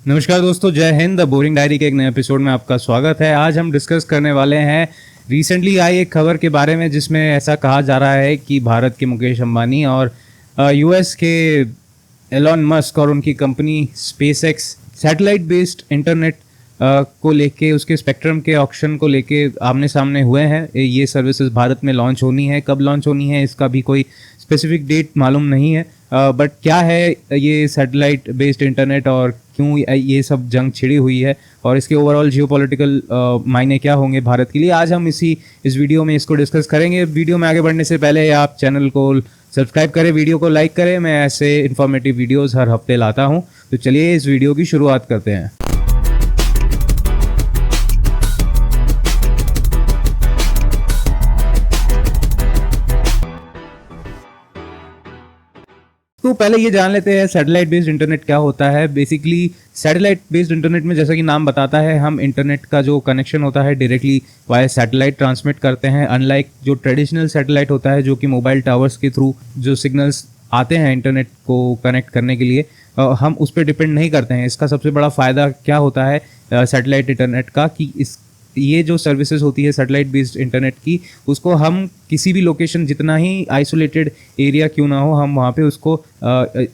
नमस्कार दोस्तों, जय हिंद। द बोरिंग डायरी के एक नए एपिसोड में आपका स्वागत है। आज हम डिस्कस करने वाले हैं रिसेंटली आई एक खबर के बारे में, जिसमें ऐसा कहा जा रहा है कि भारत के मुकेश अंबानी और यूएस के एलॉन मस्क और उनकी company SpaceX satellite based internet को लेके, उसके स्पेक्ट्रम के ऑक्शन को लेके आमने सामने हुए हैं। ये सर्विसेज भारत में लॉन्च होनी है, कब लॉन्च होनी है इसका भी कोई स्पेसिफिक डेट मालूम नहीं है। बट क्या है ये सैटेलाइट बेस्ड इंटरनेट और क्यों ये सब जंग छिड़ी हुई है और इसके ओवरऑल जियोपॉलिटिकल मायने क्या होंगे भारत के लिए, आज हम इस वीडियो में इसको डिस्कस करेंगे। वीडियो में आगे बढ़ने से पहले आप चैनल को सब्सक्राइब करें, वीडियो को लाइक करें। मैं ऐसे इन्फॉर्मेटिव वीडियोस हर हफ्ते लाता हूं, तो चलिए इस वीडियो की शुरुआत करते हैं। तो पहले ये जान लेते हैं सैटेलाइट बेस्ड इंटरनेट क्या होता है। बेसिकली सैटेलाइट बेस्ड इंटरनेट में, जैसा कि नाम बताता है, हम इंटरनेट का जो कनेक्शन होता है डायरेक्टली वाया सैटेलाइट ट्रांसमिट करते हैं। अनलाइक जो ट्रेडिशनल सैटेलाइट होता है, जो कि मोबाइल टावर्स के थ्रू जो सिग्नल्स आते हैं इंटरनेट को कनेक्ट करने के लिए, हम उस पर डिपेंड नहीं करते हैं। इसका सबसे बड़ा फ़ायदा क्या होता है सैटेलाइट इंटरनेट का, कि ये जो सर्विसेज होती है सैटेलाइट बेस्ड इंटरनेट की, उसको हम किसी भी लोकेशन, जितना ही आइसोलेटेड एरिया क्यों ना हो, हम वहाँ पे उसको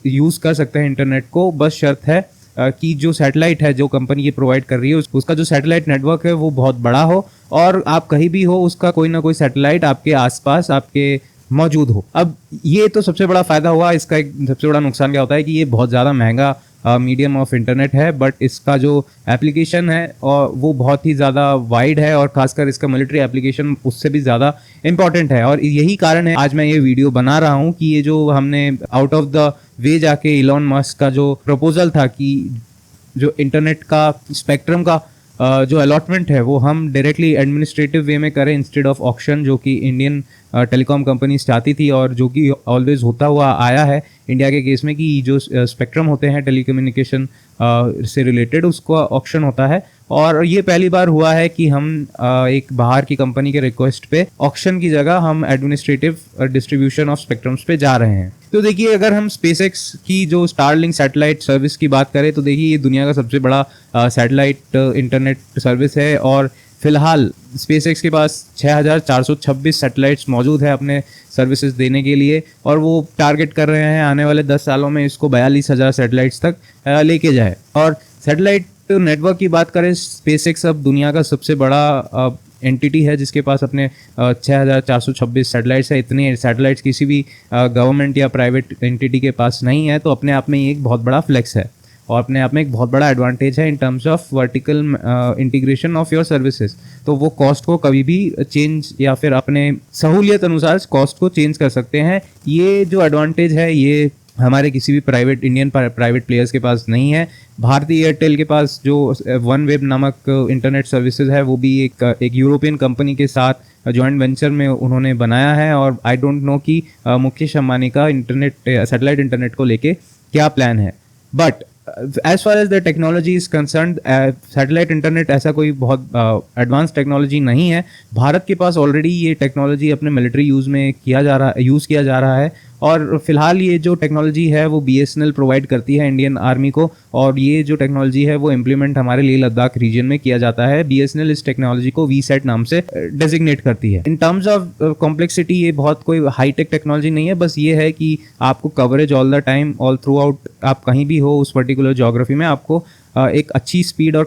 यूज़ कर सकते हैं इंटरनेट को। बस शर्त है कि जो सैटेलाइट है, जो कंपनी ये प्रोवाइड कर रही है, उसका जो सैटेलाइट नेटवर्क है वो बहुत बड़ा हो और आप कहीं भी हो, उसका कोई ना कोई सैटेलाइट आपके आसपास आपके मौजूद हो। अब ये तो सबसे बड़ा फ़ायदा हुआ। इसका एक सबसे बड़ा नुकसान क्या होता है कि ये बहुत ज़्यादा महंगा मीडियम ऑफ इंटरनेट है, बट इसका जो एप्लीकेशन है और वो बहुत ही ज़्यादा वाइड है और खासकर इसका मिलिट्री एप्लीकेशन उससे भी ज़्यादा इम्पॉर्टेंट है। और यही कारण है आज मैं ये वीडियो बना रहा हूँ कि ये जो हमने आउट ऑफ द वे जाके इलॉन मस्क का जो प्रपोजल था कि जो इंटरनेट का स्पेक्ट्रम का जो अलॉटमेंट है वो हम डायरेक्टली एडमिनिस्ट्रेटिव वे में करें इंस्टेड ऑफ ऑक्शन, जो कि इंडियन टेलीकॉम कंपनीज चाहती थी और जो कि ऑलवेज होता हुआ आया है इंडिया के केस में, कि जो स्पेक्ट्रम होते हैं टेलीकम्युनिकेशन से रिलेटेड, उसको ऑक्शन होता है। और ये पहली बार हुआ है कि हम एक बाहर की कंपनी के रिक्वेस्ट पे ऑक्शन की जगह हम एडमिनिस्ट्रेटिव डिस्ट्रीब्यूशन ऑफ स्पेक्ट्रम्स पे जा रहे हैं। तो देखिए, अगर हम स्पेसएक्स की जो स्टारलिंक सैटेलाइट सर्विस की बात करें तो देखिए ये दुनिया का सबसे बड़ा सैटेलाइट इंटरनेट सर्विस है और फिलहाल स्पेसएक्स के पास 6426 सैटेलाइट्स मौजूद है अपने सर्विसेज देने के लिए, और वो टारगेट कर रहे हैं आने वाले 10 सालों में इसको 42,000 सैटेलाइट्स तक लेके जाए। और सैटेलाइट नेटवर्क की बात करें, स्पेसएक्स अब दुनिया का सबसे बड़ा एंटिटी है जिसके पास अपने 6426 सैटेलाइट्स है। इतने सैटेलाइट्स किसी भी गवर्नमेंट या प्राइवेट एंटिटी के पास नहीं है, तो अपने आप में ये एक बहुत बड़ा फ्लेक्स है और अपने आप में एक बहुत बड़ा एडवांटेज है in terms of vertical integration of your services. तो वो कॉस्ट को कभी भी चेंज या फिर अपने सहूलियत अनुसार कॉस्ट को चेंज कर सकते हैं। ये जो एडवांटेज है ये हमारे किसी भी इंडियन प्राइवेट प्लेयर्स के पास नहीं है। भारतीय एयरटेल के पास जो वन वेब नामक इंटरनेट सर्विसेज है, वो भी एक यूरोपियन कंपनी के साथ जॉइंट वेंचर में उन्होंने बनाया है। और आई डोंट नो कि मुकेश अंबानी का सैटेलाइट इंटरनेट को लेके क्या प्लान है। But as far as the technology is concern, satellite internet ऐसा कोई बहुत एडवांस टेक्नोलॉजी नहीं है। भारत के पास ऑलरेडी ये टेक्नोलॉजी अपने मिलिट्री यूज़ किया जा रहा है और फिलहाल ये जो टेक्नोलॉजी है वो BSNL प्रोवाइड करती है इंडियन आर्मी को, और ये जो टेक्नोलॉजी है वो इम्प्लीमेंट हमारे लिए लद्दाख रीजन में किया जाता है। BSNL इस टेक्नोलॉजी को VSAT नाम से डेजिग्नेट करती है। इन टर्म्स ऑफ कॉम्प्लेक्सिटी ये बहुत कोई हाईटेक टेक्नोलॉजी नहीं है, बस ये है कि आपको coverage all the time, all through out, आप कहीं भी हो उस पर्टिकुलर ज्योग्राफी में, आपको एक अच्छी स्पीड और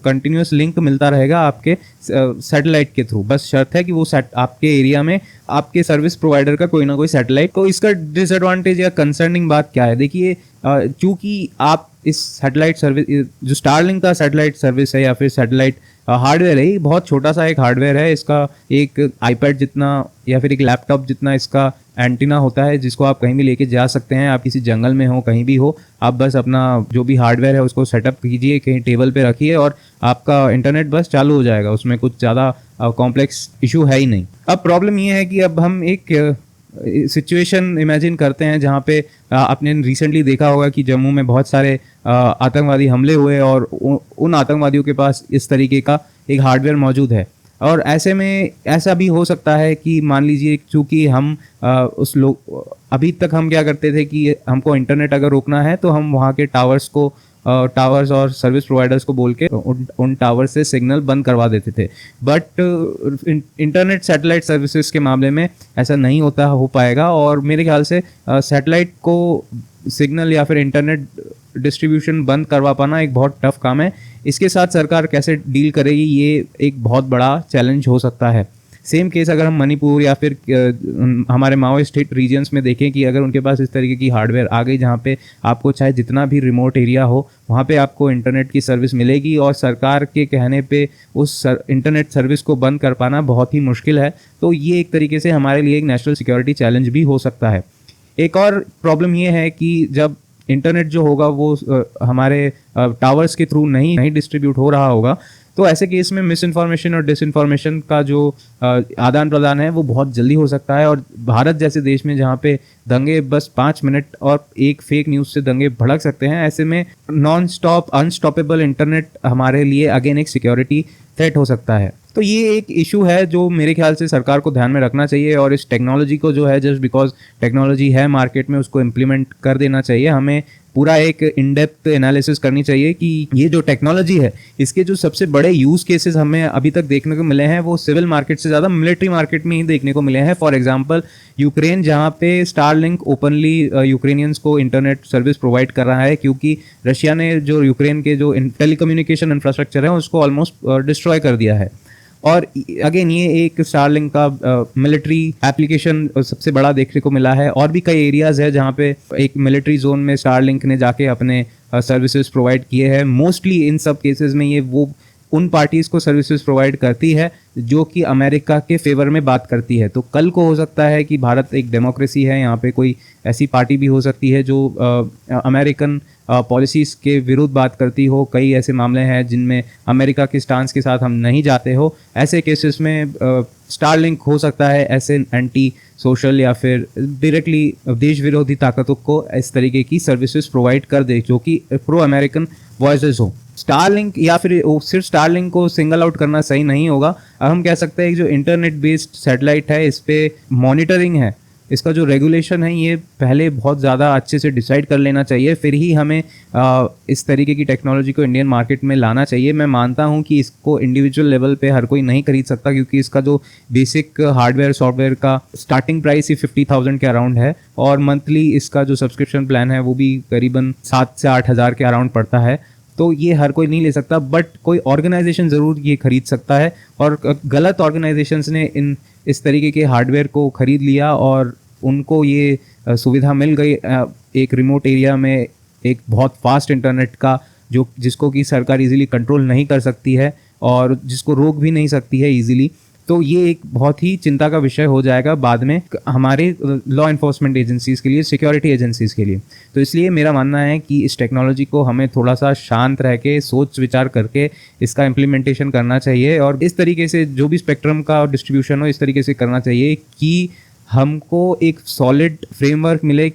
कंटिन्यूस लिंक मिलता रहेगा आपके सैटेलाइट के थ्रू। बस शर्त है कि वो आपके एरिया में आपके सर्विस प्रोवाइडर का कोई ना कोई सैटेलाइट। तो इसका डिसएडवांटेज या कंसर्निंग बात क्या है, देखिए चूंकि आप इस सैटेलाइट सर्विस, जो स्टारलिंक का सैटेलाइट सर्विस है या फिर सैटेलाइट हार्डवेयर है, ये बहुत छोटा सा एक हार्डवेयर है। इसका एक आईपैड जितना या फिर एक लैपटॉप जितना इसका एंटीना होता है, जिसको आप कहीं भी लेके जा सकते हैं। आप किसी जंगल में हो, कहीं भी हो, आप बस अपना जो भी हार्डवेयर है उसको सेटअप कीजिए, कहीं टेबल पे रखिए और आपका इंटरनेट बस चालू हो जाएगा। उसमें कुछ ज़्यादा कॉम्प्लेक्स इशू है ही नहीं। अब प्रॉब्लम ये है कि अब हम एक सिचुएशन इमेजिन करते हैं जहाँ पे आपने रिसेंटली देखा होगा कि जम्मू में बहुत सारे आतंकवादी हमले हुए और उन आतंकवादियों के पास इस तरीके का एक हार्डवेयर मौजूद है। और ऐसे में ऐसा भी हो सकता है कि मान लीजिए, चूँकि हम उस लोग अभी तक हम क्या करते थे कि हमको इंटरनेट अगर रोकना है तो हम वहाँ के टावर्स को टावर्स और सर्विस प्रोवाइडर्स को बोल के उन टावर से सिग्नल बंद करवा देते थे। बट इंटरनेट सैटेलाइट सर्विसेज के मामले में ऐसा नहीं हो पाएगा, और मेरे ख्याल से सैटेलाइट को सिग्नल या फिर इंटरनेट डिस्ट्रीब्यूशन बंद करवा पाना एक बहुत टफ काम है। इसके साथ सरकार कैसे डील करेगी, ये एक बहुत बड़ा चैलेंज हो सकता है। सेम केस अगर हम मणिपुर या फिर हमारे माओइस्ट हिट रीजन्स में देखें कि अगर उनके पास इस तरीके की हार्डवेयर आ गई जहाँ पे आपको चाहे जितना भी रिमोट एरिया हो वहाँ पे आपको इंटरनेट की सर्विस मिलेगी, और सरकार के कहने पे उस इंटरनेट सर्विस को बंद कर पाना बहुत ही मुश्किल है, तो ये एक तरीके से हमारे लिए एक नेशनल सिक्योरिटी चैलेंज भी हो सकता है। एक और प्रॉब्लम ये है कि जब इंटरनेट जो होगा वो हमारे टावर्स के थ्रू नहीं डिस्ट्रीब्यूट हो रहा होगा, तो ऐसे केस में मिस इन्फॉर्मेशन और डिसइन्फॉर्मेशन का जो आदान प्रदान है वो बहुत जल्दी हो सकता है। और भारत जैसे देश में जहाँ पे दंगे बस 5 मिनट और एक फेक न्यूज़ से दंगे भड़क सकते हैं, ऐसे में नॉन स्टॉप अनस्टॉपेबल इंटरनेट हमारे लिए अगेन एक सिक्योरिटी थ्रेट हो सकता है। तो ये एक इशू है जो मेरे ख्याल से सरकार को ध्यान में रखना चाहिए, और इस टेक्नोलॉजी को जो है जस्ट बिकॉज टेक्नोलॉजी है मार्केट में उसको इम्प्लीमेंट कर देना चाहिए। हमें पूरा एक इन डेप्थ एनालिसिस करनी चाहिए कि ये जो टेक्नोलॉजी है इसके जो सबसे बड़े यूज़ केसेस हमें अभी तक देखने को मिले हैं वो सिविल मार्केट से ज़्यादा मिलिट्री मार्केट में ही देखने को मिले हैं। फॉर एग्जांपल यूक्रेन, जहाँ पे स्टारलिंक ओपनली यूक्रेनियंस को इंटरनेट सर्विस प्रोवाइड कर रहा है, क्योंकि रशिया ने जो यूक्रेन के जो टेलीकम्युनिकेशन इंफ्रास्ट्रक्चर है उसको ऑलमोस्ट डिस्ट्रॉय कर दिया है। और अगेन ये एक स्टारलिंक का मिलिट्री एप्लीकेशन सबसे बड़ा देखने को मिला है, और भी कई एरियाज है जहाँ पे एक मिलिट्री जोन में स्टारलिंक ने जाके अपने सर्विसेज प्रोवाइड किए हैं। मोस्टली इन सब केसेस में ये वो उन पार्टीज़ को सर्विसेज प्रोवाइड करती है जो कि अमेरिका के फेवर में बात करती है। तो कल को हो सकता है कि भारत एक डेमोक्रेसी है, यहाँ पे कोई ऐसी पार्टी भी हो सकती है जो अमेरिकन पॉलिसीज़ के विरुद्ध बात करती हो। कई ऐसे मामले हैं जिनमें अमेरिका के स्टांस के साथ हम नहीं जाते हो। ऐसे केसेस में स्टारलिंक हो सकता है ऐसे एंटी सोशल या फिर डायरेक्टली देश विरोधी ताकतों को इस तरीके की सर्विसेज प्रोवाइड कर दे जो कि प्रो अमेरिकन वॉइसेस हो। स्टारलिंक या फिर सिर्फ स्टारलिंक को सिंगल आउट करना सही नहीं होगा। अब हम कह सकते हैं कि जो इंटरनेट बेस्ड सैटेलाइट है इस पे मॉनिटरिंग है, इसका जो रेगुलेशन है ये पहले बहुत ज़्यादा अच्छे से डिसाइड कर लेना चाहिए, फिर ही हमें इस तरीके की टेक्नोलॉजी को इंडियन मार्केट में लाना चाहिए। मैं मानता हूँ कि इसको इंडिविजुअल लेवल पे हर कोई नहीं खरीद सकता, क्योंकि इसका जो बेसिक हार्डवेयर सॉफ्टवेयर का स्टार्टिंग प्राइस ही 50,000 के अराउंड है, और मंथली इसका जो सब्सक्रिप्शन प्लान है वो भी करीबन 7 से 8 हज़ार के अराउंड पड़ता है। तो ये हर कोई नहीं ले सकता, बट कोई ऑर्गेनाइजेशन ज़रूर ये खरीद सकता है, और गलत ऑर्गेनाइजेशंस ने इस तरीके के हार्डवेयर को खरीद लिया और उनको ये सुविधा मिल गई एक रिमोट एरिया में एक बहुत फास्ट इंटरनेट का, जिसको कि सरकार इजीली कंट्रोल नहीं कर सकती है और जिसको रोक भी नहीं सकती है इजीली। तो ये एक बहुत ही चिंता का विषय हो जाएगा बाद में हमारे लॉ इन्फोर्समेंट एजेंसीज़ के लिए, सिक्योरिटी एजेंसीज़ के लिए। तो इसलिए मेरा मानना है कि इस टेक्नोलॉजी को हमें थोड़ा सा शांत रह के सोच विचार करके इसका इम्प्लीमेंटेशन करना चाहिए, और इस तरीके से जो भी स्पेक्ट्रम का डिस्ट्रीब्यूशन हो इस तरीके से करना चाहिए कि हमको एक सॉलिड फ्रेमवर्क मिले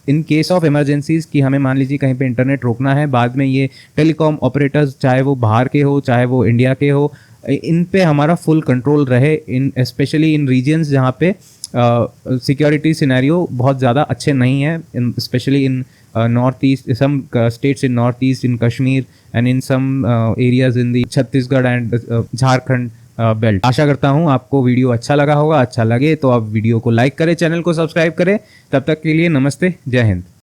इन केस ऑफ इमरजेंसीज कि हमें मान लीजिए कहीं पे इंटरनेट रोकना है, बाद में ये टेलीकॉम ऑपरेटर्स चाहे वो बाहर के हो चाहे वो इंडिया के हो, इन पे हमारा फुल कंट्रोल रहे, इन स्पेशली इन रीजन्स जहाँ पे सिक्योरिटी सिनेरियो बहुत ज़्यादा अच्छे नहीं है, specially in north east, some states in north east, in Kashmir and in some areas in the Chhattisgarh and Jharkhand belt. आशा करता हूँ आपको वीडियो अच्छा लगा होगा। अच्छा लगे तो आप वीडियो को लाइक करें, चैनल को सब्सक्राइब करें। तब तक के लिए नमस्ते, जय हिंद।